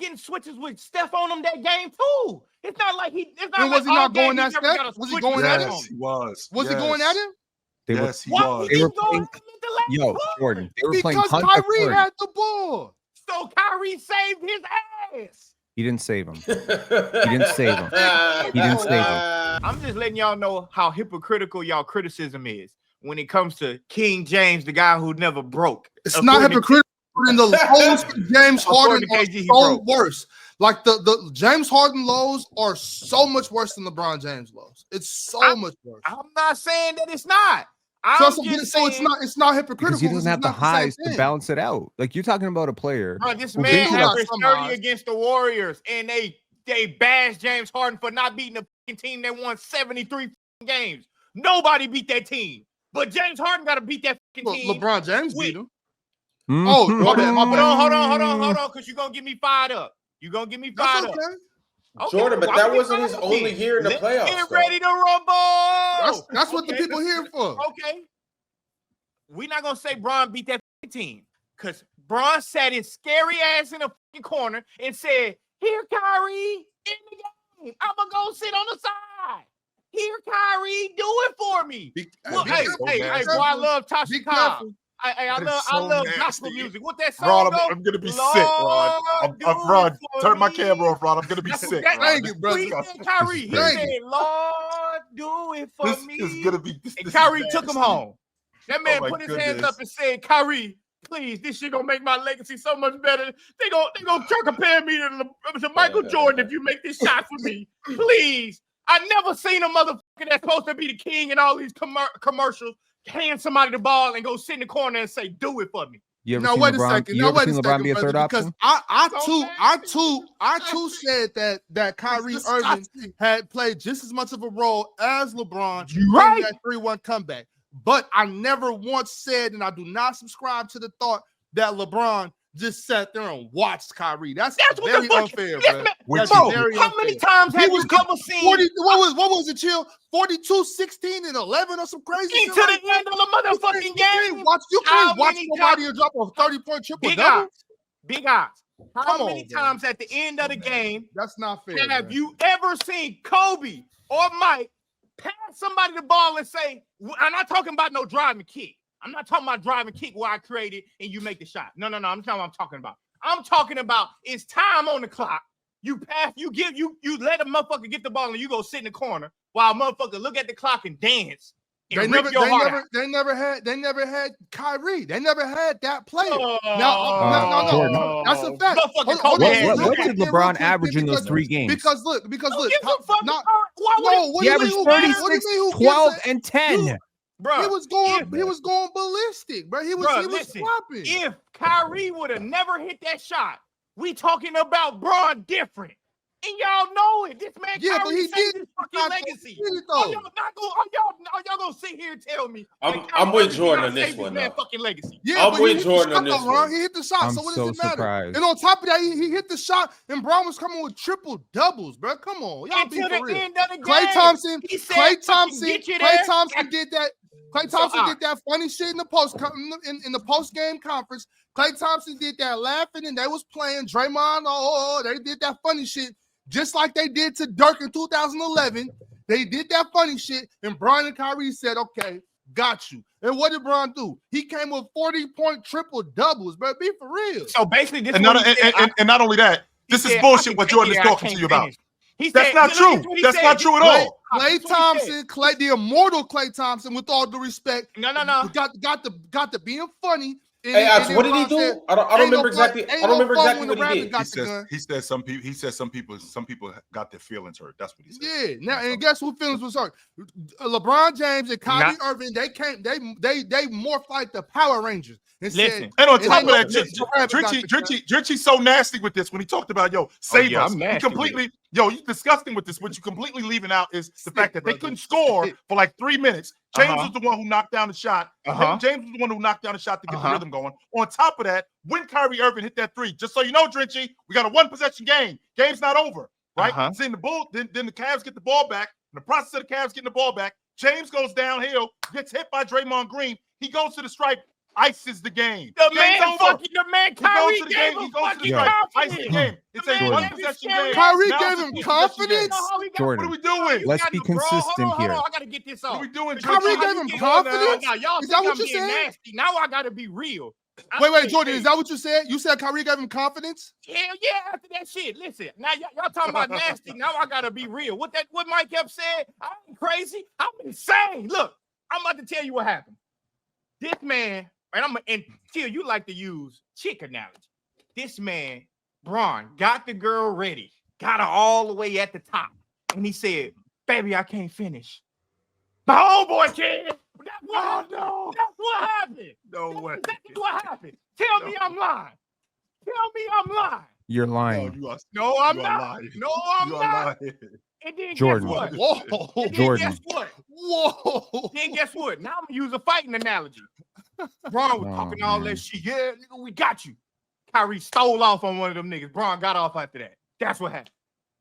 getting switches with Steph on him that game too. It's not like he. It's not and like was he not going at Steph? Was he going at him? Yes, he was. Was he going at him? Yes, he was. They were playing, Jordan. They were playing because Kyrie had the ball. So Kyrie saved his ass. He didn't save him. He didn't save him. He didn't save him. I'm just letting y'all know how hypocritical y'all criticism is when it comes to King James, the guy who never broke. It's not hypocritical. In the lows for James Harden are so worse. Like the James Harden lows are so much worse than LeBron James lows. It's so much worse. I'm not saying that it's not. So it's not hypocritical because he doesn't have the highs to balance it out. Like you're talking about a player. Bro, this man averaged 30 against the Warriors, and they bashed James Harden for not beating a team that won 73 games. Nobody beat that team, but James Harden got to beat that team. LeBron James beat him. Mm-hmm. Oh, hold on, because you're gonna get me fired up. You're gonna get me fired up. Okay, Jordan, but that wasn't his only year in the playoffs. Get ready to rumble. That's what the people here for. Okay. We're not gonna say Bron beat that team because Bron sat his scary ass in a corner and said, "Here, Kyrie, in the game. I'm gonna go sit on the side. Here, Kyrie, do it for me." Hey, boy, I love Tasha Cobb. I love gospel music. What that song? Rod, I'm gonna be sick, Rod. Rod, turn my camera off, Rod. I'm gonna be sick. Thank you, brother. Kyrie, he said, "Lord, do it for me." This is gonna be. And Kyrie took him home. That man put his hands up and said, "Kyrie, please, this shit gonna make my legacy so much better. They gonna compare me to Michael Jordan if you make this shot for me, please." I never seen a motherfucker that's supposed to be the king in all these commercials hand somebody the ball and go sit in the corner and say, "Do it for me." You ever seen LeBron be a third option? Because I too said that Kyrie Irving had played just as much of a role as LeBron in that 3-1 comeback. But I never once said, and I do not subscribe to the thought that LeBron just sat there and watched Kyrie. That's very unfair, bro. How many times have you ever seen 40, what was it, Chill? 42, 16, and 11 or some crazy shit? To the end of the motherfucking game. You can't watch nobody drop a 30-point triple-double. Big odds. How many times at the end of the game that's not fair? Have you ever seen Kobe or Mike pass somebody the ball and say, I'm not talking about no driving kick. I'm not talking about driving kick where I created and you make the shot. No. I'm talking about. I'm talking about it's time on the clock. You pass, you let a motherfucker get the ball and you go sit in the corner while a motherfucker look at the clock and dance. They never had Kyrie. They never had that player. No. That's a fact. What did LeBron average in those 3 games? Because look. He averaged 36, 12, and 10. Bro, he was going ballistic, bro. He was flopping. If Kyrie would have never hit that shot, we talking about Bron different. And y'all know it. This man Kyrie saved his fucking legacy. Are y'all gonna sit here and tell me? I'm with Jordan on this one. Fucking legacy. Yeah, I'm with Jordan on this one. He hit the shot. So what does it matter? Surprised. And on top of that, he hit the shot, and Bron was coming with triple doubles, bro. Come on, y'all be for real. Klay Thompson did that. Klay Thompson did that funny shit in the post game conference. Klay Thompson did that laughing, and they was playing Draymond. They did that funny shit just like they did to Dirk in 2011. They did that funny shit, and Bron and Kyrie said, "Okay, got you." And what did Bron do? He came with 40-point triple doubles, bro. Be for real. So basically, this and not only that, this is bullshit. What Jordan is talking to you about. That's not true. That's not true at all. Klay Thompson, the immortal Klay Thompson, with all due respect, got to being funny. Hey, Alex, what did he do? I don't remember exactly. I don't remember exactly what he did. He said some people got their feelings hurt. That's what he said. Yeah. Now, and guess who feelings was hurt? LeBron James and Kyrie Irving. They morphed like the Power Rangers. And on top of that, Dritchy's so nasty with this when he talked about save us. He completely you're disgusting with this. What you completely leaving out is the fact that they couldn't score for like 3 minutes. James was the one who knocked down the shot. James was the one who knocked down the shot to get the rhythm going. On top of that, when Kyrie Irving hit that 3, just so you know, Dritchy, we got a 1-possession game. Game's not over, right? Then the Cavs get the ball back. In the process of the Cavs getting the ball back, James goes downhill, gets hit by Draymond Green. He goes to the stripe. ices the game. The Game's man over. fucking the man He goes Kyrie to the gave game. him He goes to the fucking game. Ice the confidence. game. It's a man one gave his possession scary game. Kyrie Now gave it's a him two-possession confidence? game. Jordan, What are we doing? let's be consistent hold here. on, I gotta get this off. What are we doing, Kyrie Drench? gave him Now, confidence? y'all Is think that what I'm you being said? nasty. Now I gotta be real. Wait, Jordan, is that what you said? You said Kyrie gave him confidence? Hell yeah, after that shit. Listen, now y'all talking about nasty. Now I gotta be real. What Mike kept saying, I ain't crazy. I'm insane. Look, I'm about to tell you what happened. This man, and Till, you like to use chick analogy. This man, Bron, got the girl ready, got her all the way at the top. And he said, baby, I can't finish. My homeboy can. That's what happened. No way. That's what happened. Tell me I'm lying. Tell me I'm lying. You're lying. No, I'm you not. lying. No, I'm You not. are lying. And then Jordan. guess what? Whoa. And then Jordan. guess what? Whoa. Then guess what? Now I'm gonna use a fighting analogy. Braun was talking all that shit. Yeah, nigga, we got you. Kyrie stole off on one of them niggas. Braun got off after that. That's what happened.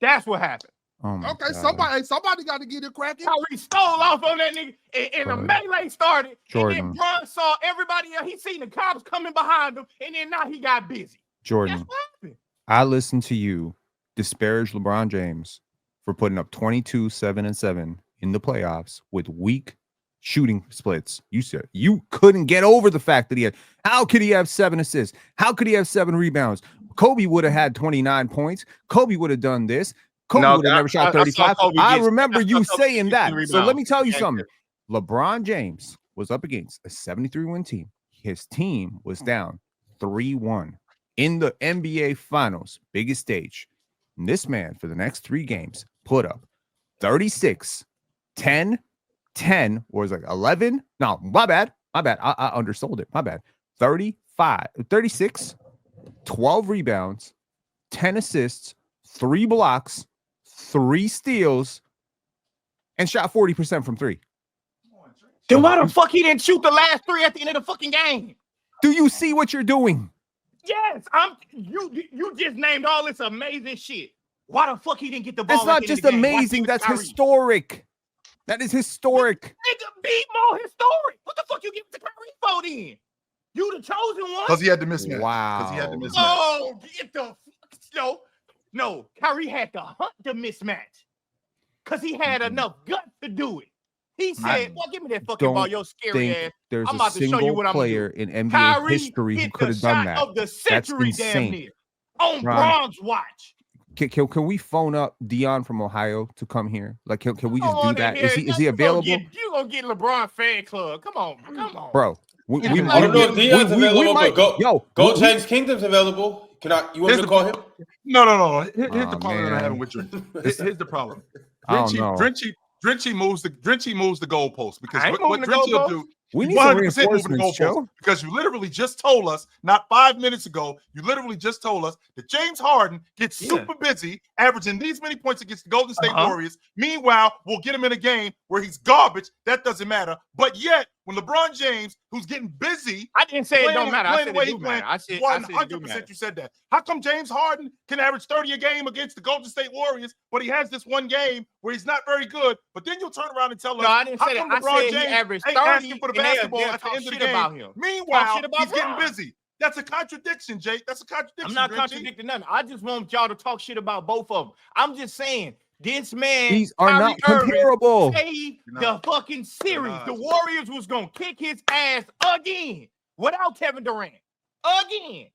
That's what happened. Oh my Okay, God. somebody got to get it cracking. Kyrie stole off on that nigga, and the melee started. Jordan. And then Braun saw everybody else. He seen the cops coming behind him, and then now he got busy. Jordan, That's what happened. I listened to you disparage LeBron James for putting up 22, 7, and 7 in the playoffs with weak shooting splits. You said you couldn't get over the fact that how could he have 7 assists? How could he have 7 rebounds? Kobe would have had 29 points. Kobe would have done this. Kobe would have never shot 35. I remember you saying that. So let me tell you something. LeBron James was up against a 73-win team. His team was down 3-1 in the NBA Finals, biggest stage. And this man, for the next 3 games, put up 36, 10, 10, or was it like 11? No, my bad. I undersold it. My bad. 35, 36, 12 rebounds, 10 assists, 3 blocks, 3 steals, and shot 40% from 3. Then why the fuck he didn't shoot the last 3 at the end of the fucking game? Do you see what you're doing? Yes, you just named all this amazing shit. Why the fuck he didn't get the ball? That's not just amazing. That's historic. That is historic. Nigga, be more historic. What the fuck you give it to Kyrie for then? You the chosen one? Because he had the mismatch. Wow. Because he had the mismatch. Oh, get the no. Kyrie had to hunt the mismatch because he had enough guts to do it. He said, "Well, give me that fucking ball, your scary ass." There's I'm a about to show you single what I'm player gonna do. in NBA Kyrie history who hit could the have done shot that. of the century, damn insane. near, on Ron. Bron's watch. Can we phone up Dion from Ohio to come here? Like, can we just do that? Is he You available? You gonna get LeBron fan club? Come on, Bro. I don't know if Dion's available, but Gold Chains Kingdom's available. You want me to call him? No. Here's the problem that I'm having with Drench. Here's the problem. Drenchie moves the goalpost because what Drenchie will do. We need some reinforcements, Joe. Because you literally just told us, not 5 minutes ago, you literally just told us that James Harden gets super busy, averaging these many points against the Golden State Warriors. Meanwhile, we'll get him in a game where he's garbage. That doesn't matter. But yet, when LeBron James, who's getting busy, I didn't say it don't matter. I said it do matter. I said 100% you said that. How come James Harden can average 30 a game against the Golden State Warriors, but he has this one game where he's not very good? But then you'll turn around and tell us, I didn't say how come that. LeBron I said James he averaged ain't 30 asking for the basketball at the end of the game? About him. Meanwhile, about he's getting Bron. busy. That's a contradiction, Jake. That's a contradiction. I'm not contradicting nothing. I just want y'all to talk shit about both of them. I'm just saying this man. These are not comparable. Saved the fucking series. The Warriors was gonna kick his ass again without Kevin Durant. Again.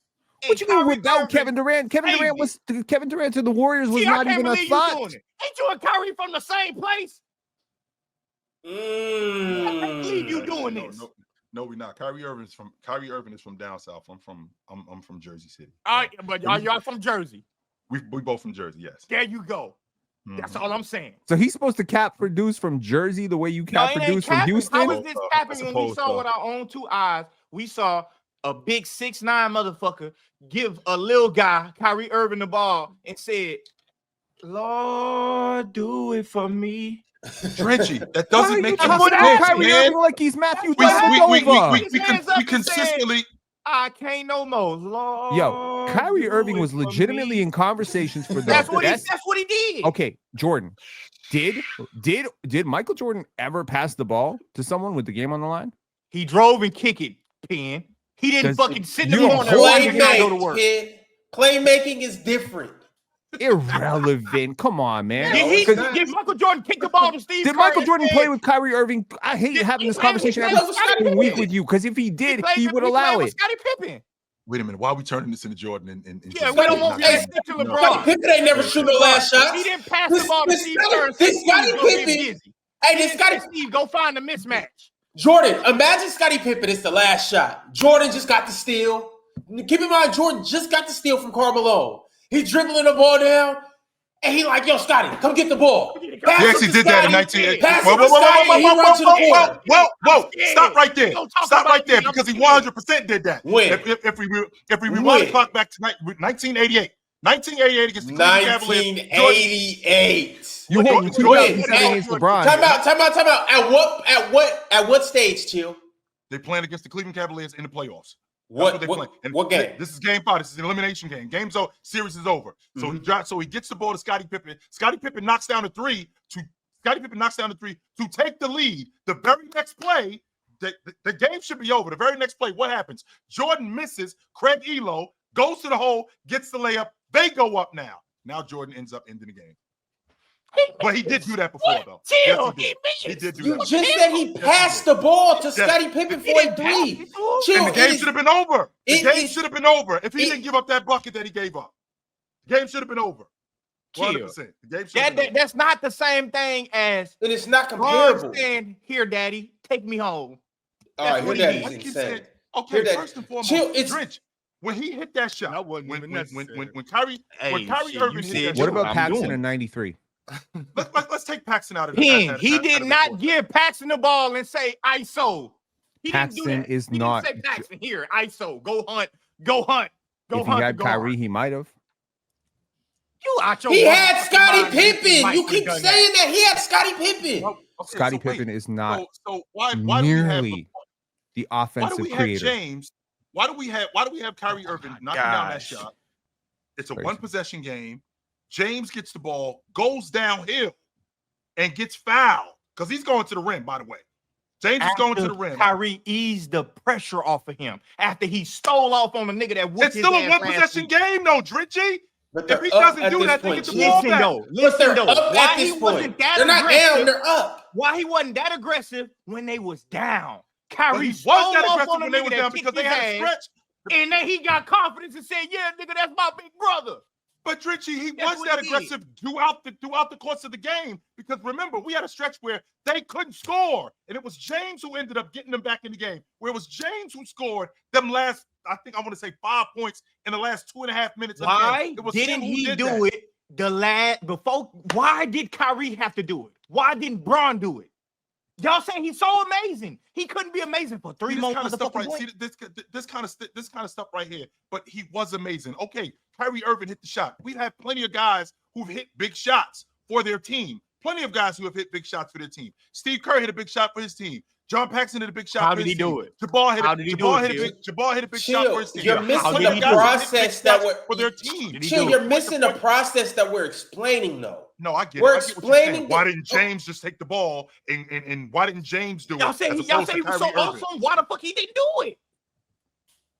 What you mean without Kevin Durant? Kevin Durant to the Warriors was not even a thought. Ain't you and Kyrie from the same place? I can't believe you doing this. No, we're not. Kyrie Irving is from down south. I'm from Jersey City. All right, but y'all from Jersey. We both from Jersey, yes. There you go. That's all I'm saying. So he's supposed to cap produce from Jersey the way you cap produce from Houston? How is this capping when we saw with our own 2 eyes? We saw a big 6'9" motherfucker give a little guy, Kyrie Irving, the ball and said, Lord, do it for me. Drenchy, that doesn't make sense, Kyrie Irving like he's Matthew we consistently. I can't no more. Lord, yo, Kyrie Irving was legitimately in conversations for the that's what he did. Okay, Jordan, did Michael Jordan ever pass the ball to someone with the game on the line? He drove and kicked it, Penn. He didn't fucking sit in the corner and watch his guy go to work. Playmaking is different. Irrelevant. Come on, man. Did Michael Jordan kick the ball to Steve Kerr? Did Michael Jordan play with Kyrie Irving? I hate having this conversation every week with you because if he did, he would allow it. Scottie Pippen. Wait a minute. Why are we turning this into Jordan? Yeah, we don't want to stick to LeBron. Scottie Pippen ain't never shoot no last shot. He didn't pass the ball to Steve Kerr. Scottie Pippen. Hey, this Scottie Steve, go find a mismatch. Jordan, imagine Scottie Pippen. It's the last shot. Jordan just got the steal. Keep in mind, Jordan just got the steal from Carmelo. He's dribbling the ball down, and he like, yo, Scotty, come get the ball. He actually did that in 1980. Whoa. Stop right there. Stop right there because he 100% did that. When? If we rewind the clock back to 1988. 1988 against the Cleveland Cavaliers. 1988. You hold 2007 against LeBron. Time out. At what stage, Chill? They playing against the Cleveland Cavaliers in the playoffs. What game? This is game 5. This is an elimination game. Game's over. Series is over. So he drops. So he gets the ball to Scottie Pippen. Scottie Pippen knocks down a three to take the lead. The very next play, the game should be over. The very next play, what happens? Jordan misses. Craig Elo goes to the hole, gets the layup. They go up now. Now Jordan ends up ending the game. But he did do that before, though. Chill. Yes, he did do You that. just said he passed the ball to Scottie Pippen for a three. And the game should have been over. The game should have been over if he didn't give up that bucket that he gave up. The game should have been over. 100%. The game should have been over. That's not the same thing as. And it's not comparable. Saying, here, Daddy, take me home. All right, here, Daddy's insane. Okay, first and foremost, Drench, when he hit that shot, when Kyrie Irving hit that shot. What about Paxson in 93? Let's take Paxson out of it. He did not give Paxson the ball and say ISO. He Paxson didn't do that. is he not. Didn't say Paxson here. ISO. Go hunt. If he had Kyrie, he might have. He had Scottie Pippen. You keep saying that he had Scottie Pippen. Scottie Pippen is not so why nearly the offensive creator. James? Why do we have Kyrie Irving knocking down that shot? It's a one possession game. James gets the ball, goes downhill, and gets fouled because he's going to the rim, by the way. James is going to the rim. Kyrie eased the pressure off of him after he stole off on a nigga that whooped his ass. It's still a one possession game, though, Dritchy. If he doesn't do that, they get the ball back. Listen, though. Why he wasn't that aggressive? They're not down, they're up. Why he wasn't that aggressive when they was down? Kyrie was that aggressive when they were down because they had a stretch. And then he got confidence and said, yeah, nigga, that's my big brother. But Richie, he was that aggressive throughout the course of the game because remember, we had a stretch where they couldn't score, and it was James who ended up getting them back in the game. Where it was James who scored them last, I think I want to say 5 points in the last 2.5 minutes. Why didn't he do it before? Why did Kyrie have to do it? Why didn't Bron do it? Y'all saying he's so amazing. He couldn't be amazing for 3 more motherfucking points. See, this kind of stuff right here. But he was amazing. Okay, Kyrie Irving hit the shot. We've had plenty of guys who've hit big shots for their team. Plenty of guys who have hit big shots for their team. Steve Kerr hit a big shot for his team. John Paxson hit a big shot. How did he do it? Jabbar hit a big shot for his team. You're missing the process that we're for their team. You're missing the process that we're explaining, though. No, I get We're it. explaining. Why didn't James just take the ball and why didn't James do it? Y'all say he was so awesome. Why the fuck he didn't do it?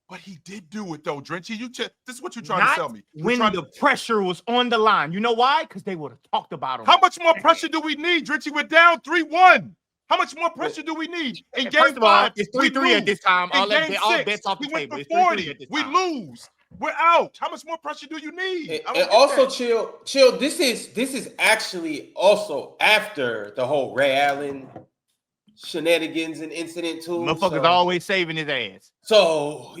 But he did do it though, Drenchy. This is what you're trying to tell me. When the pressure was on the line. You know why? Because they would have talked about him. How much more pressure do we need, Drenchy? We're down 3-1. How much more pressure do we need? In game 5, it's 3-3 at this time. All bets off the table. We went for 40. We lose. We're out. How much more pressure do you need? And also, chill. This is actually also after the whole Ray Allen shenanigans and incident too. Motherfucker's always saving his ass. So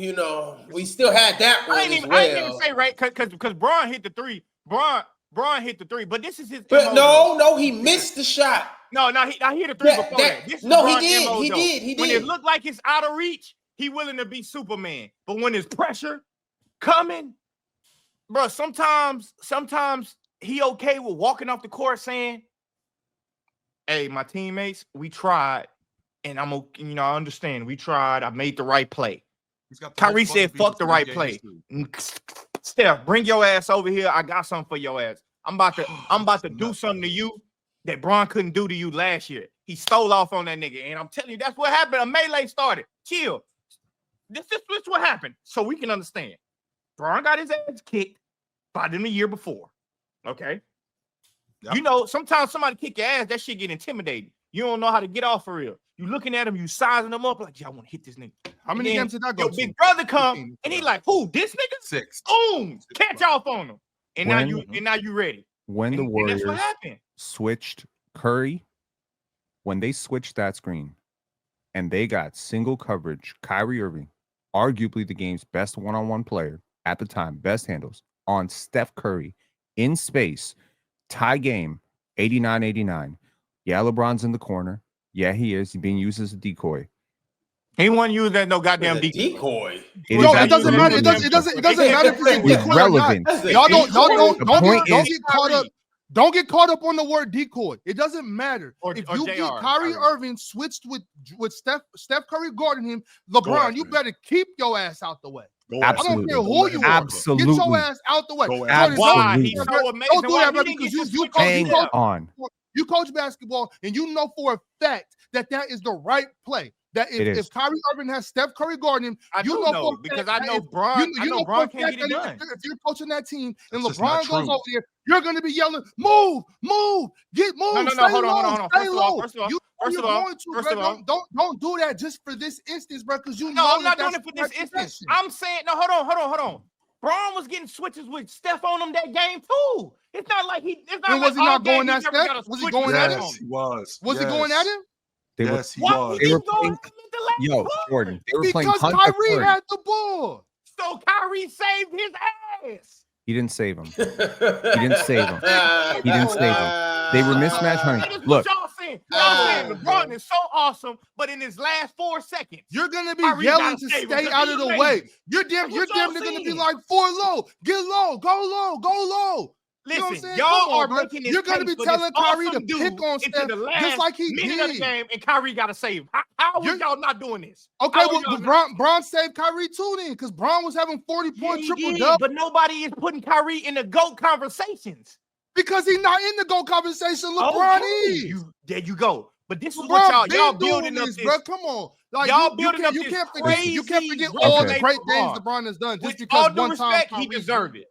we still had that one. I ain't even say right because Bron hit the three. Bron hit the three, but this is his. But no, he missed the shot. No, he hit a three before that. He did. When it looked like it's out of reach, he willing to be Superman. But when there's pressure coming, bro, sometimes he okay with walking off the court saying, "Hey, my teammates, we tried, and I'm okay. I understand. We tried. I made the right play." Kyrie said, "Fuck the right play." Steph, bring your ass over here. I got something for your ass. I'm about to do something to you that Bron couldn't do to you last year. He stole off on that nigga, and I'm telling you, that's what happened. A melee started. Chill. this is what happened, so we can understand. Bron got his ass kicked by them the year before. Okay. Yep. You know, sometimes somebody kick your ass, that shit get intimidating. You don't know how to get off for real. You looking at him, you sizing him up like, yeah, I want to hit this nigga. How many games did that go your to? Big brother come and he like, who? This nigga? 6. Boom! Catch off on him. And now you ready. When the Warriors that's what happened. Switched Curry, when they switched that screen and they got single coverage, Kyrie Irving, arguably the game's best one-on-one player at the time, best handles, on Steph Curry in space, tie game, 89-89. Yeah, LeBron's in the corner. Yeah, he is. He's being used as a decoy. He wasn't used as no goddamn decoy. It doesn't matter. It doesn't matter if he's a decoy relevant. or not. Y'all don't get caught up. Don't get caught up on the word decoy. It doesn't matter. If you get Kyrie Irving switched with Steph Curry guarding him, LeBron, you better keep your ass out the way. Absolutely. I don't care who you are. Absolutely. Get your ass out the way. Why? He's so amazing. Don't do that, because you coach basketball, and you know for a fact that is the right play. That if Kyrie Irving has Steph Curry guarding him, I know because I know Bron. I know Bron can't get it done. If you're coaching that team and LeBron goes over there, you're going to be yelling, "Move, move, get move." No, hold on. First of all, don't do that just for this instance, bro. Because you know I'm not doing it for this instance. I'm saying no. Hold on. Bron was getting switches with Steph on him that game too. It's not like he. It's not was like he not going at Steph? Was he going at him? Yes, he was. Was he going at him? Yes, he was. They were playing, Jordan. They were playing because Kyrie had the ball. So Kyrie saved his ass. He didn't save him. He didn't save him. They were mismatched, honey. Look. Y'all saying LeBron is so awesome, but in his last 4 seconds, you're gonna be yelling to stay out of the way. You're damn gonna be like 4 low, get low, go low. Listen, y'all are making this. You're going to be telling Kyrie to pick on Steph just like he did. Of the game, and Kyrie got to save. How are y'all not doing this? Okay, well, Bron saved Kyrie too then, because Bron was having 40-point triple-double. But nobody is putting Kyrie in the GOAT conversations. Because he's not in the GOAT conversation. LeBron is. There you go. But this is what y'all building up this. Bro, come on. Like, y'all building up this crazy. You can't forget all the great things LeBron has done just because one time he deserved it.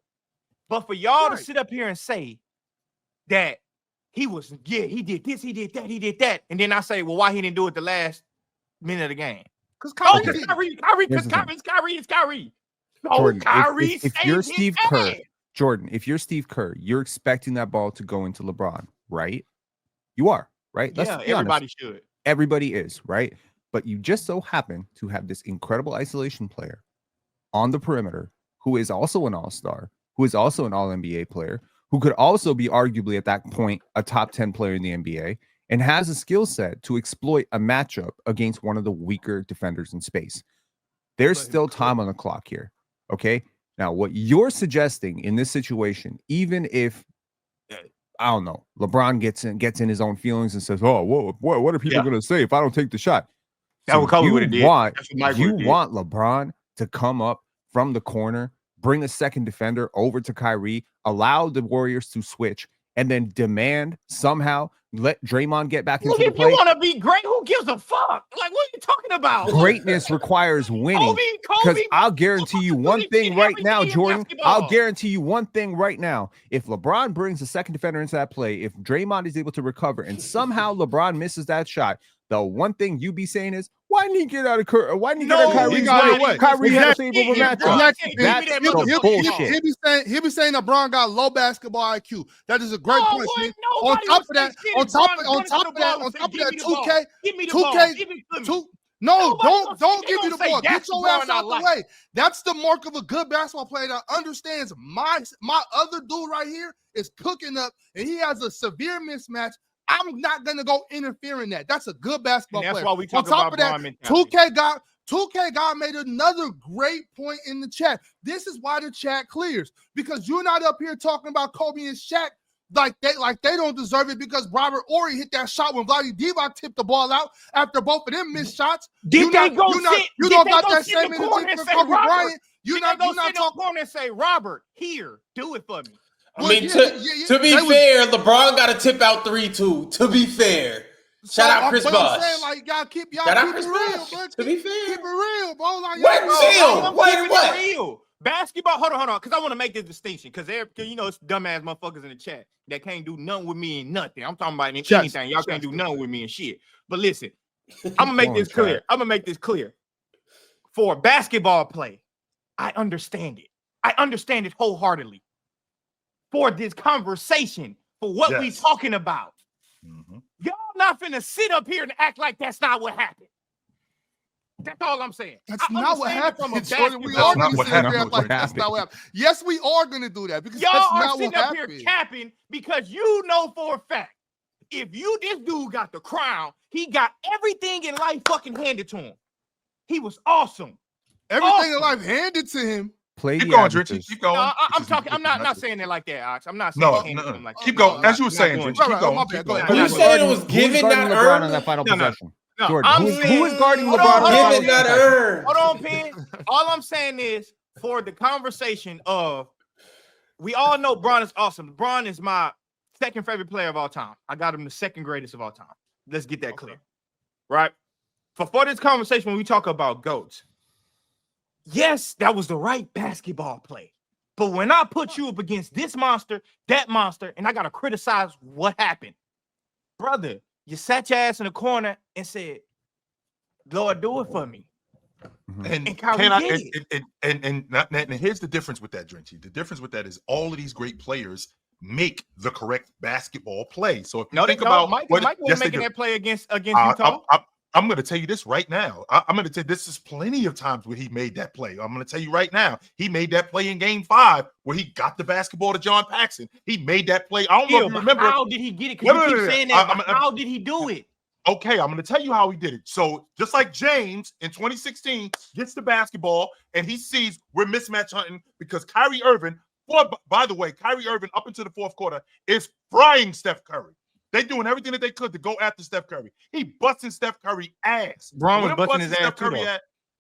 But for y'all to sit up here and say that he did this, he did that, and then I say, well, why he didn't do it the last minute of the game? Because Kyrie. Jordan, if you're Steve Kerr, Jordan, if you're Steve Kerr, you're expecting that ball to go into LeBron, right? You are, right? Yeah, everybody should. Everybody is, right? But you just so happen to have this incredible isolation player on the perimeter who is also an all-star, who is also an all-NBA player, who could also be arguably at that point a top 10 player in the NBA, and has a skill set to exploit a matchup against one of the weaker defenders in space. There's still time on the clock here, okay? Now, what you're suggesting in this situation, even if, I don't know, LeBron gets in his own feelings and says, oh, whoa, what are people going to say if I don't take the shot? That's what Kobe would have did. You want LeBron to come up from the corner, bring a second defender over to Kyrie, allow the Warriors to switch, and then demand somehow let Draymond get back into the play. If you want to be great, who gives a fuck? Like, what are you talking about? Greatness requires winning. Because I'll guarantee you one thing right now, Jordan. I'll guarantee you one thing right now. If LeBron brings a second defender into that play, if Draymond is able to recover, and somehow LeBron misses that shot, the one thing you be saying is, why didn't he get out of Kyrie? Why didn't he get out of Kyrie's way? Kyrie had a favorable matchup. He'll be saying LeBron got low basketball IQ. That is a great point. On top of that, 2K. No, don't give me the ball. Get your ass out the way. That's the mark of a good basketball player that understands my other dude right here is cooking up, and he has a severe mismatch. I'm not gonna go interfere in that. That's a good basketball player. That's why we talk about that. 2K God made another great point in the chat. This is why the chat clears, because you're not up here talking about Kobe and Shaq like they don't deserve it because Robert Horry hit that shot when Vlade Divac tipped the ball out after both of them missed shots. You don't got that same energy for Kobe Bryant. You're not talking and say, Robert, here, do it for me. I mean, to be fair, LeBron got to tip out 3-2. To be fair, Shout out Chris Bosh. Bosh. I'm saying, like, y'all keep it real, but to be fair. keep it real, bro. Like, What? Real. Basketball, hold on, because I want to make this distinction, because you know it's dumbass motherfuckers in the chat that can't do nothing with me and nothing. I'm talking about anything. Y'all can't do nothing with me and shit. But listen, I'm gonna make this clear. For basketball play, I understand it. I understand it wholeheartedly. For this conversation, for what we talking about, y'all not finna sit up here and act like that's not what happened. That's all I'm saying. That's not what happened. We are going to sit here and act like that's not what happened. Yes, we are going to do that because y'all that's are not sitting what up happened. Here capping because you know for a fact if this dude got the crown, he got everything in life fucking handed to him. He was awesome. Everything in life handed to him. Keep going, Richie. Keep going. No, I'm talking. I'm not saying it like that, Ox. I'm not saying no. like keep going. As you were saying, Richie. Keep going. You said it was given, not earned on that final possession. No, Jordan, who is guarding LeBron? Given, not earned. Hold on, Pin. All I'm saying is for the conversation of we all know Bron is awesome. Bron is my second favorite player of all time. I got him the second greatest of all time. Let's get that clear. Right? For this conversation, when we talk about GOATs, yes, that was the right basketball play. But when I put you up against this monster, that monster, and I got to criticize what happened, brother, you sat your ass in the corner and said, Lord, do it for me. And here's the difference with that, Drenchie. The difference with that is all of these great players make the correct basketball play. So if you think about Mike was making that play against Utah. I'm going to tell you this right now. I'm going to tell you this is plenty of times where he made that play. I'm going to tell you right now. He made that play in Game 5 where he got the basketball to John Paxson. He made that play. I don't know if you remember. How did he get it? Because you keep saying that. How did he do it? Okay, I'm going to tell you how he did it. So just like James in 2016 gets the basketball and he sees we're mismatch hunting because Kyrie Irving, by the way, Kyrie Irving up into the fourth quarter is frying Steph Curry. They doing everything that they could to go after Steph Curry. He busting Steph Curry ass. Bron was busting his ass too.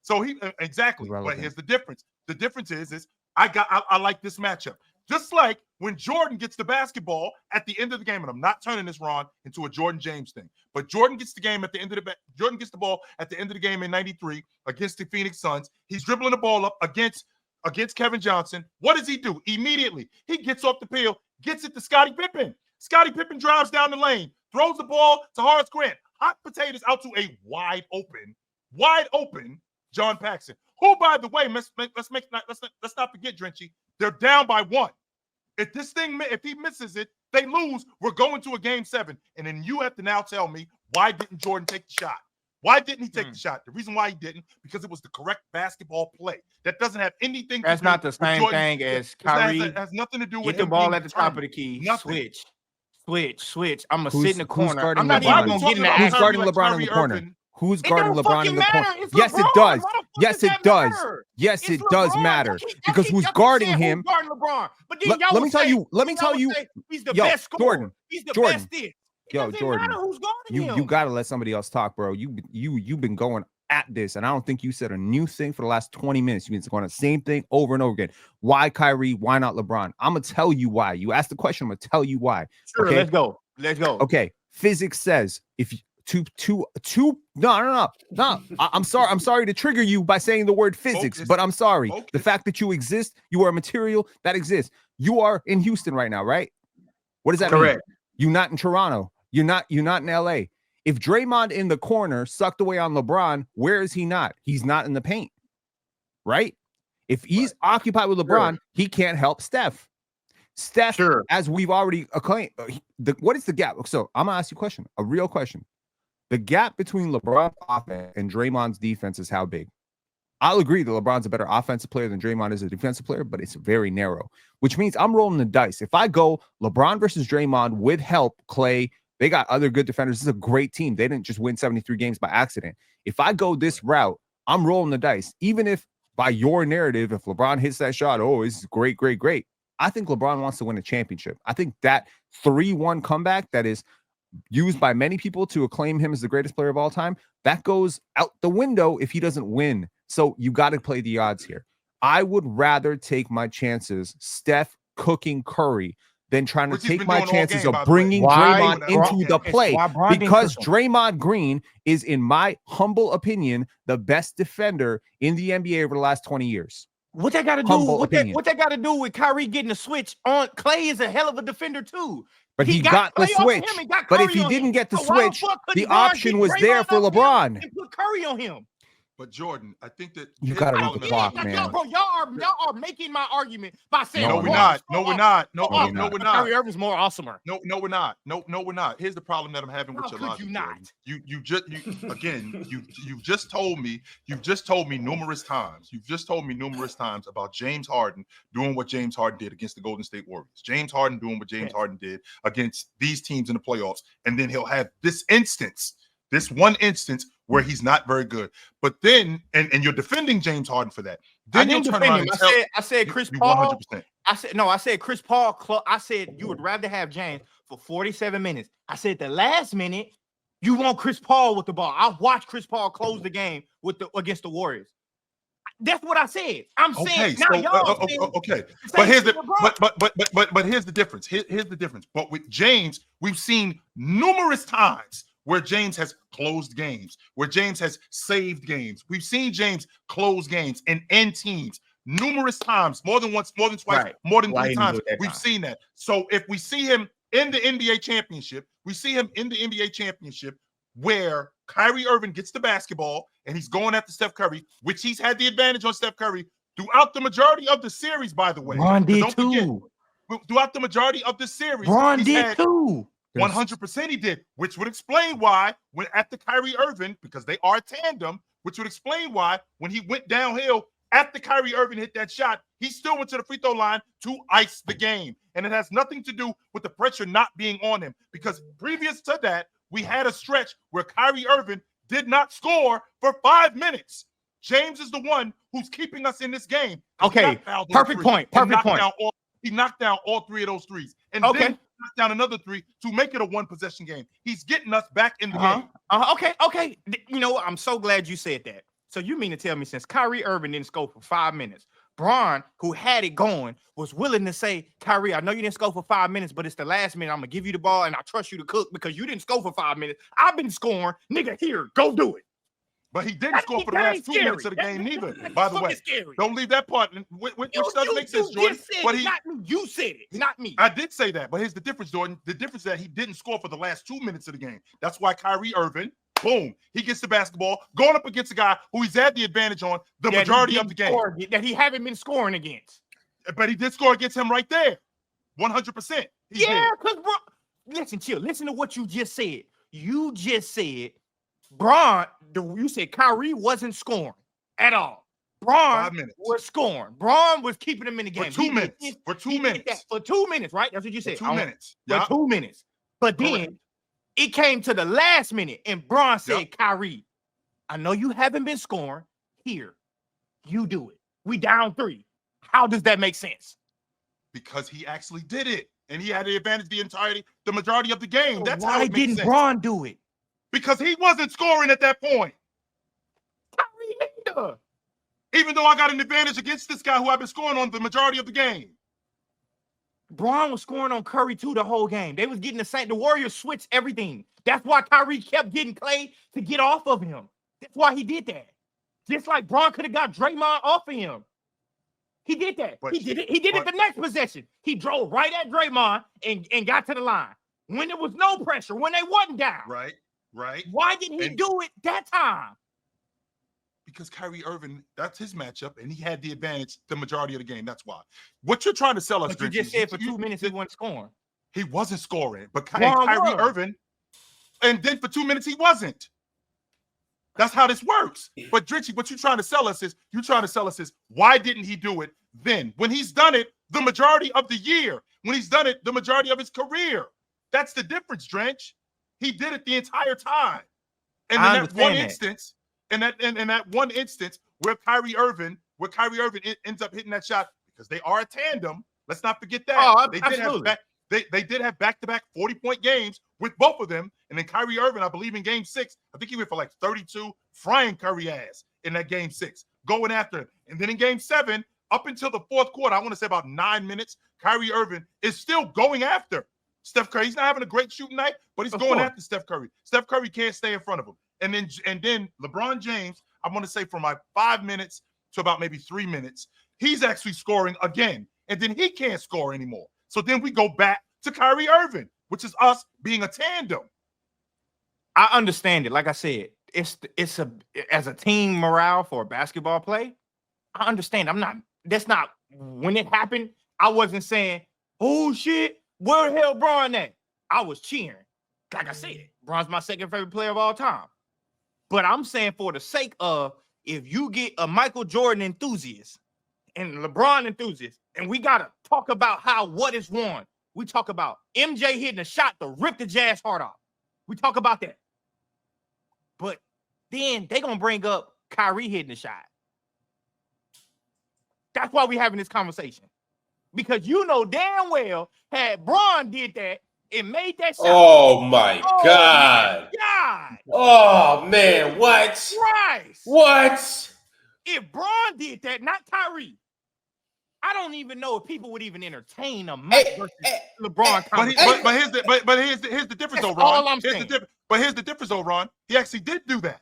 So he exactly. But here's the difference. The difference is I like this matchup. Just like when Jordan gets the basketball at the end of the game, and I'm not turning this, Ron, into a Jordan James thing, but Jordan gets the game at the end of the Jordan gets the ball at the end of the game in '93 against the Phoenix Suns. He's dribbling the ball up against Kevin Johnson. What does he do? Immediately, he gets off the field, gets it to Scottie Pippen. Scottie Pippen drives down the lane, throws the ball to Horace Grant. Hot potatoes out to a wide open John Paxson. Who, by the way, let's not forget, Drenchie, they're down by 1. If he misses it, they lose. We're going to a Game 7. And then you have to now tell me, why didn't Jordan take the shot? Why didn't he take the shot? The reason why he didn't, because it was the correct basketball play. That doesn't have anything That's to do not the same thing as Kyrie. It has nothing to do with get the ball at the top of the key. Nothing. Switch. I'm going to sit in the corner. I'm not even going to get in the Who's guarding LeBron in the corner? Who's guarding LeBron in the corner? Yes, it does. Yes, it does. Yes, it does matter because who's guarding him? But then let me tell you. He's the best scorer. Jordan. He's the best. Yo, Jordan. You got to let somebody else talk, bro. You've been going at this, and I don't think you said a new thing for the last 20 minutes. You've been going the same thing over and over again. Why Kyrie? Why not LeBron? I'm gonna tell you why. You asked the question. I'm gonna tell you why. Sure, okay? Let's go. Okay, physics says if no. I'm sorry to trigger you by saying the word physics, but I'm sorry. The fact that you exist, you are a material that exists. You are in Houston right now, right? What does that mean? You're not in Toronto. You're not in LA. If Draymond in the corner sucked away on LeBron, where is he not? He's not in the paint, right? If he's occupied with LeBron, he can't help Steph. As we've already acclaimed, what is the gap? So I'm gonna ask you a question, a real question. The gap between LeBron's offense and Draymond's defense is how big? I'll agree that LeBron's a better offensive player than Draymond is a defensive player, but it's very narrow, which means I'm rolling the dice. If I go LeBron versus Draymond with help, Clay, they got other good defenders. This is a great team. They didn't just win 73 games by accident. If I go this route, I'm rolling the dice. Even if by your narrative, if LeBron hits that shot, it's great. I think LeBron wants to win a championship. I think that 3-1 comeback that is used by many people to acclaim him as the greatest player of all time, that goes out the window if he doesn't win. So you got to play the odds here. I would rather take my chances, Steph cooking Curry, than trying to Which he's take been my doing all chances game, of by the way. bringing Why? Draymond into the It's play. why Bron didn't Because cook him. Draymond Green is, in my humble opinion, the best defender in the NBA over the last 20 years. What that got to do? Humble What opinion. that got to do with Kyrie getting a switch on? Clay is a hell of a defender too. But he got the Clay off of him switch. and got But if Curry he on didn't him. get the So why switch, fuck couldn't the Bron option get was there Draymond for off him LeBron. and put Curry on him? But Jordan, I think that You his gotta read problem the is- clock, Like, man. y'all are making my argument by saying No, No, we're we're not. No, we're not. No, No, we're no, not. we're Kyrie not. Irving's more awesomer. No, we're not. No, we're not. Here's the problem that I'm having with How your could logic. you not? Jordan. You've just told me numerous times. You've just told me numerous times about James Harden doing what James Harden did against the Golden State Warriors. James Harden doing what James Harden did against these teams in the playoffs, and then he'll have this one instance where he's not very good. But then, and you're defending James Harden for that. Then I you'll didn't turn defend around him. and tell I said Chris you Paul. 100%. I said Chris Paul. I said you would rather have James for 47 minutes. I said the last minute you want Chris Paul with the ball. I watched Chris Paul close the game against the Warriors. That's what I said. I'm saying now y'all saying okay. the But same here's the thing LeBron. but here's the difference. Here's the difference. But with James, we've seen numerous times where James has closed games, where James has saved games. We've seen James close games and end teams numerous times, more than once, more than twice, Right. more than Why three he didn't do times. it that We've time. seen that. So if we see him in the NBA championship, where Kyrie Irving gets the basketball and he's going after Steph Curry, which he's had the advantage on Steph Curry throughout the majority of the series, by the way. Bron did Don't forget, too. throughout the majority of the series, Bron he's did had too. 100% he did, which would explain why when after Kyrie Irving, because they are a tandem, which would explain why when he went downhill after Kyrie Irving hit that shot, he still went to the free throw line to ice the game. And it has nothing to do with the pressure not being on him, because previous to that, we had a stretch where Kyrie Irving did not score for 5 minutes. James is the one who's keeping us in this game. Okay, perfect point. He knocked down all 3 of those threes. And then knocked down another 3 to make it a one-possession game. He's getting us back in the game. Okay. You know what? I'm so glad you said that. So you mean to tell me since Kyrie Irving didn't score for 5 minutes, Bron, who had it going, was willing to say, Kyrie, I know you didn't score for 5 minutes, but it's the last minute. I'm going to give you the ball, and I trust you to cook because you didn't score for 5 minutes. I've been scoring. Nigga, here, go do it. But he didn't score for the last 2 minutes of the game neither, by the way. Scary. Don't leave that part. Which doesn't make sense, Jordan. Not me. You said it, not me. I did say that, but here's the difference, Jordan. The difference is that he didn't score for the last 2 minutes of the game. That's why Kyrie Irving, boom, he gets the basketball, going up against a guy who he's had the advantage on the majority of the game. That he haven't been scoring against. But he did score against him right there, 100%. Yeah, because, bro, listen, chill. Listen to what you just said. You just said Bron, you said Kyrie wasn't scoring at all. Bron was scoring. Bron was keeping him in the game. For 2 minutes. For 2 minutes. For 2 minutes, right? That's what you said. For 2 minutes. For 2 minutes. But then it came to the last minute, and Bron said, Kyrie, I know you haven't been scoring. Here, you do it. We down 3. How does that make sense? Because he actually did it, and he had the advantage the majority of the game. That's how it makes sense. Why didn't Bron do it? Because he wasn't scoring at that point. Kyrie neither. Even though I got an advantage against this guy who I've been scoring on the majority of the game. Bron was scoring on Curry too the whole game. They was getting the same. The Warriors switched everything. That's why Kyrie kept getting Clay to get off of him. That's why he did that. Just like Bron could have got Draymond off of him. He did that. He did it the next possession. He drove right at Draymond and got to the line. When there was no pressure, when they wasn't down. Right. Why didn't he do it that time? Because Kyrie Irving, that's his matchup, and he had the advantage the majority of the game. That's why. What you're trying to sell us, but you just said for 2 minutes he wasn't scoring. He wasn't scoring, but Kyrie Irving, and then for 2 minutes he wasn't. That's how this works. But Dritchy, what you're trying to sell us is why didn't he do it then? When he's done it the majority of the year, when he's done it the majority of his career. That's the difference, Drench. He did it the entire time. And in that one instance, in that one instance where Kyrie Irving ends up hitting that shot, because they are a tandem. Let's not forget that. They did have back-to-back 40-point games with both of them. And then Kyrie Irving, I believe in game 6, I think he went for like 32, frying Curry ass in that game 6, going after him. And then in game 7, up until the fourth quarter, I want to say about 9 minutes, Kyrie Irving is still going after Steph Curry. He's not having a great shooting night, but he's going after Steph Curry. Steph Curry can't stay in front of him. And then LeBron James, I want to say from like 5 minutes to about maybe 3 minutes, he's actually scoring again. And then he can't score anymore. So then we go back to Kyrie Irving, which is us being a tandem. I understand it. Like I said, it's as a team morale for a basketball play. I understand. That's not when it happened. I wasn't saying, "Oh shit, where the hell Bron at?" I was cheering. Like I said, Bron's my second favorite player of all time. But I'm saying for the sake of if you get a Michael Jordan enthusiast and LeBron enthusiast, and we gotta talk about what is won. We talk about MJ hitting a shot to rip the Jazz heart off. We talk about that. But then they're going to bring up Kyrie hitting the shot. That's why we're having this conversation. Because you know damn well, had Bron did that and made that shot. Oh, my God. Oh, man. What? Christ. What? If Bron did that, not Kyrie, I don't even know if people would even entertain a Mike versus LeBron. But here's the difference, though, Ron. All I'm saying. But here's the difference, though, Ron. He actually did do that.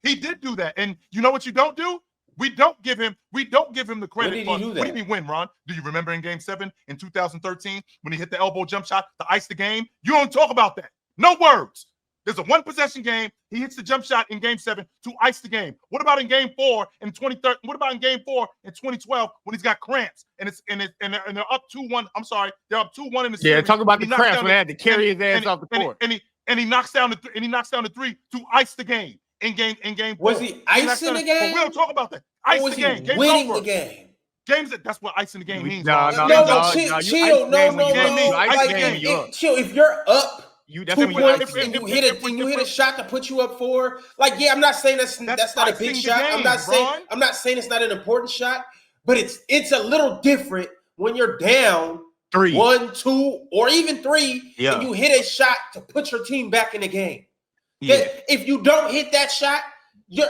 He did do that. And you know what you don't do? We don't give him the credit. What do you mean win, Ron? Do you remember in Game 7 in 2013 when he hit the elbow jump shot to ice the game? You don't talk about that. No words. There's a one-possession game. He hits the jump shot in Game 7 to ice the game. What about in Game 4 in 2013? What about in Game 4 in 2012 when he's got cramps and they're up 2-1? I'm sorry, they're up 2-1 in the series. Yeah, talk about the cramps when they had to carry his ass off the court. And he knocks down the three to ice the game in game 4. Was he icing the game? But we don't talk about that. Ice the game. Game's winning over. the game? That's what icing the game means. Chill. If you're up 2 points and you hit a shot to put you up 4, like, yeah, I'm not saying that's not a big shot. I'm not saying it's not an important shot, but it's a little different when you're down 3, 1, 2, or even 3, and you hit a shot to put your team back in the game. Yeah. If you don't hit that shot, you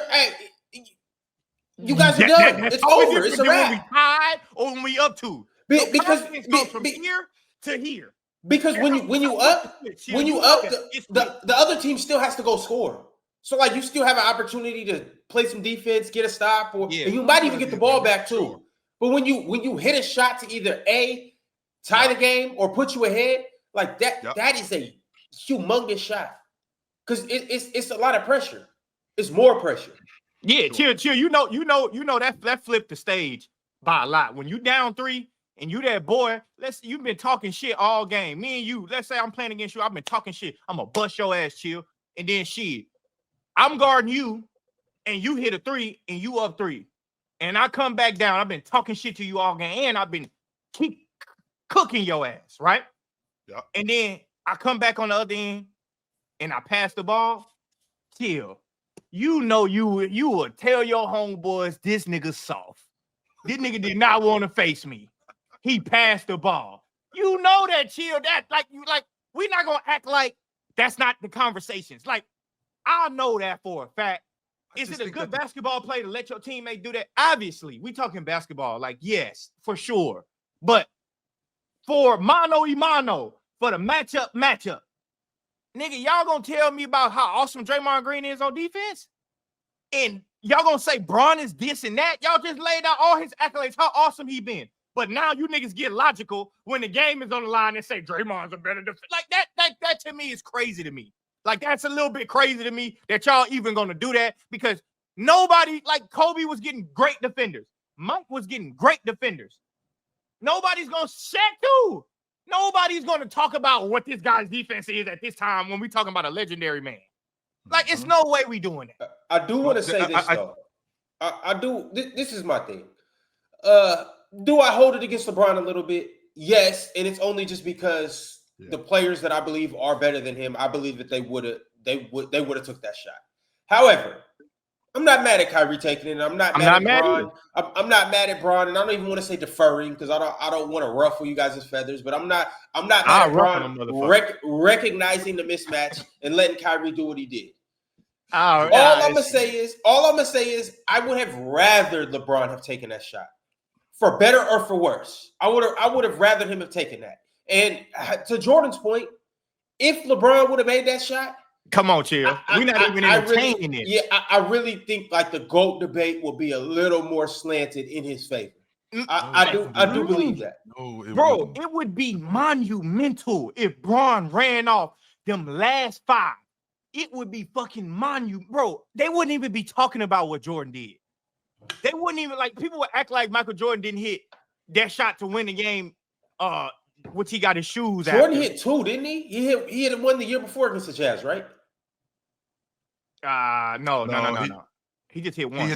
guys are done. It's over. It's a wrap. When we tied or when we up 2. Because from here to here. Because when you up, the other team still has to go score. So like you still have an opportunity to play some defense, get a stop, and you might even get the ball back too. Sure. But when you hit a shot to either tie the game or put you ahead, like that is a humongous shot. Because it's a lot of pressure. It's more pressure. Yeah, chill. You know that flipped the stage by a lot. When you down 3. And you that boy, you've been talking shit all game. Me and you, let's say I'm playing against you. I've been talking shit. I'm going to bust your ass, chill. And then shit, I'm guarding you, and you hit a 3, and you up 3. And I come back down. I've been talking shit to you all game, and I've been keep cooking your ass, right? Yeah. And then I come back on the other end, and I pass the ball. Chill. You know you will tell your homeboys this nigga's soft. This nigga did not want to face me. He passed the ball. You know that, chill. That we're not gonna act like that's not the conversations. Like, I know that for a fact. Is it a good basketball play to let your teammate do that? Obviously, we talking basketball. Like, yes, for sure. But for mano y mano, for the matchup, nigga, y'all gonna tell me about how awesome Draymond Green is on defense? And y'all gonna say Bron is this and that? Y'all just laid out all his accolades, how awesome he been. But now you niggas get logical when the game is on the line and say Draymond's a better defender. Like that to me is crazy to me. Like that's a little bit crazy to me that y'all even gonna do that because nobody, like Kobe was getting great defenders. Mike was getting great defenders. Nobody's gonna Shaq too. Nobody's gonna talk about what this guy's defense is at this time when we talking about a legendary man. Like it's no way we doing that. I do want to say this though. I do. This is my thing. Do I hold it against LeBron a little bit? Yes, and it's only just because the players that I believe are better than him, I believe that they would have took that shot. However, I'm not mad at Kyrie taking it. I'm not mad at Bron. I'm not mad at Bron, and I don't even want to say deferring because I don't want to ruffle you guys' feathers. But I'm not mad at Bron recognizing the mismatch and letting Kyrie do what he did. All I'm gonna say is I would have rather LeBron have taken that shot. for better or for worse. I would have rather him have taken that. And to Jordan's point, if LeBron would have made that shot, come on, chill. We're not even entertaining it. Yeah, I really think like the GOAT debate will be a little more slanted in his favor. I do believe that. Bro, it would be monumental if Bron ran off them last 5. It would be fucking monumental. Bro, they wouldn't even be talking about what Jordan did. They wouldn't even, like, people would act like Michael Jordan didn't hit that shot to win the game, which he got his shoes out. Jordan hit 2, didn't he? He hit 1 the year before against the Jazz, right? No. He just hit 1.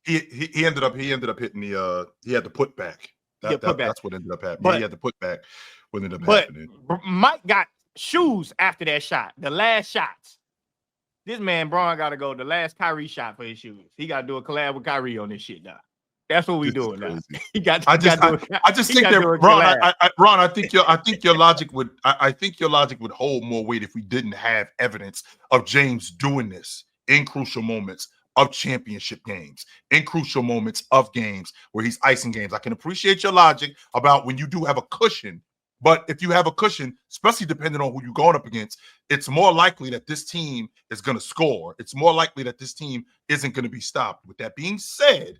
He ended up hitting the he had the putback. That's what ended up happening. He had the putback what ended up happening. Mike got shoes after that shot. The last shots. This man Bron got to go the last Kyrie shot for his shoes. He got to do a collab with Kyrie on this shit now. That's what we doing now. I just think that Ron. I think your logic would hold more weight if we didn't have evidence of James doing this in crucial moments of championship games, in crucial moments of games where he's icing games. I can appreciate your logic about when you do have a cushion, but if you have a cushion, especially depending on who you're going up against, it's more likely that this team is going to score. It's more likely that this team isn't going to be stopped. With that being said,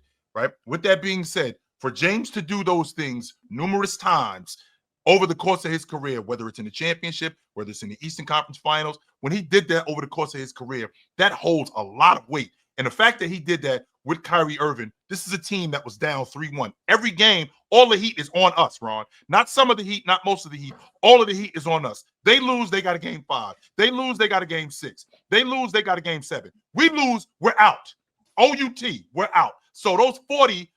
for James to do those things numerous times over the course of his career, whether it's in the championship, whether it's in the Eastern Conference Finals, when he did that over the course of his career, that holds a lot of weight. And the fact that he did that with Kyrie Irving, this is a team that was down 3-1. Every game, all the heat is on us, Ron. Not some of the heat, not most of the heat. All of the heat is on us. They lose, they got a game 5. They lose, they got a game 6. They lose, they got a game 7. We lose, we're out. OUT, we're out. So those 40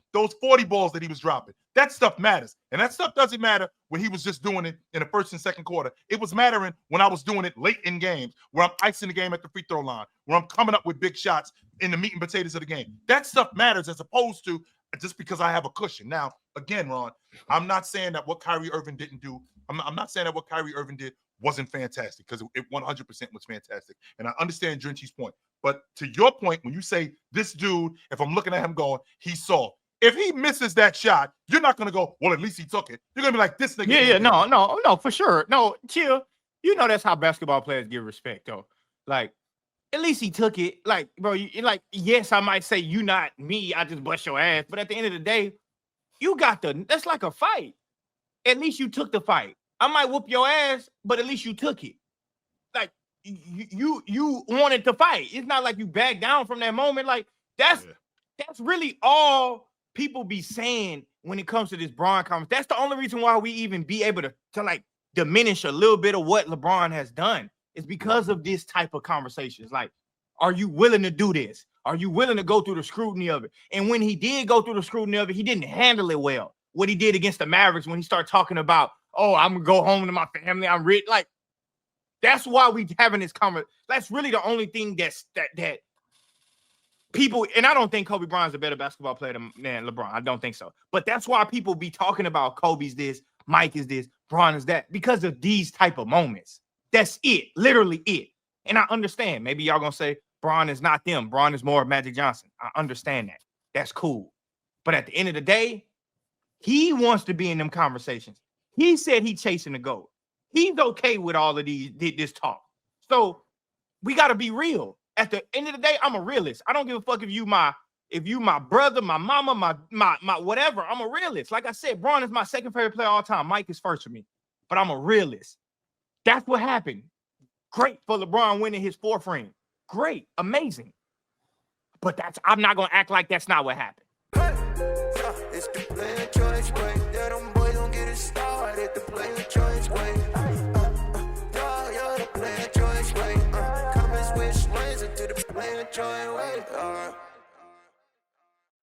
balls that he was dropping, that stuff matters. And that stuff doesn't matter when he was just doing it in the first and second quarter. It was mattering when I was doing it late in games, where I'm icing the game at the free throw line, where I'm coming up with big shots in the meat and potatoes of the game. That stuff matters as opposed to just because I have a cushion. Now, again, Ron, I'm not saying that what Kyrie Irving didn't do, I'm not saying that what Kyrie Irving did wasn't fantastic, because it 100% was fantastic. And I understand Drenchie's point. But to your point, when you say this dude, if I'm looking at him going, he saw. If he misses that shot, you're not going to go, well, at least he took it. You're going to be like, this nigga. Yeah, no, for sure. No, chill. You know that's how basketball players give respect, though. Like, at least he took it. Like, bro, yes, I might say you not me. I just bust your ass. But at the end of the day, that's like a fight. At least you took the fight. I might whoop your ass, but at least you took it. Like, you wanted to fight. It's not like you backed down from that moment. Like, that's really all people be saying when it comes to this Bron conference. That's the only reason why we even be able to like diminish a little bit of what LeBron has done. It's because of this type of conversations. Like, are you willing to do this? Are you willing to go through the scrutiny of it? And when he did go through the scrutiny of it, he didn't handle it well. What he did against the Mavericks when he started talking about, oh, I'm gonna go home to my family, I'm rich. Like, that's why we having this conversation. That's really the only thing that people, and I don't think Kobe Bryant's a better basketball player than LeBron. I don't think so. But that's why people be talking about Kobe's this, Mike is this, Bron is that, because of these type of moments. That's it. Literally it. And I understand. Maybe y'all gonna say Bron is not them. Bron is more of Magic Johnson. I understand that. That's cool. But at the end of the day, he wants to be in them conversations. He said he chasing the goal. He's okay with all of this talk. So we got to be real. At the end of the day, I'm a realist. I don't give a fuck if you my brother, my mama, my whatever. I'm a realist. Like I said, Bron is my second favorite player all time. Mike is first for me. But I'm a realist. That's what happened. Great for LeBron winning his 4th ring. Great. Amazing. But I'm not going to act like that's not what happened. It's the player choice way. Yeah, them boys don't get it started. The player choice way. You're the player choice way. Come and switch lanes into the player choice way.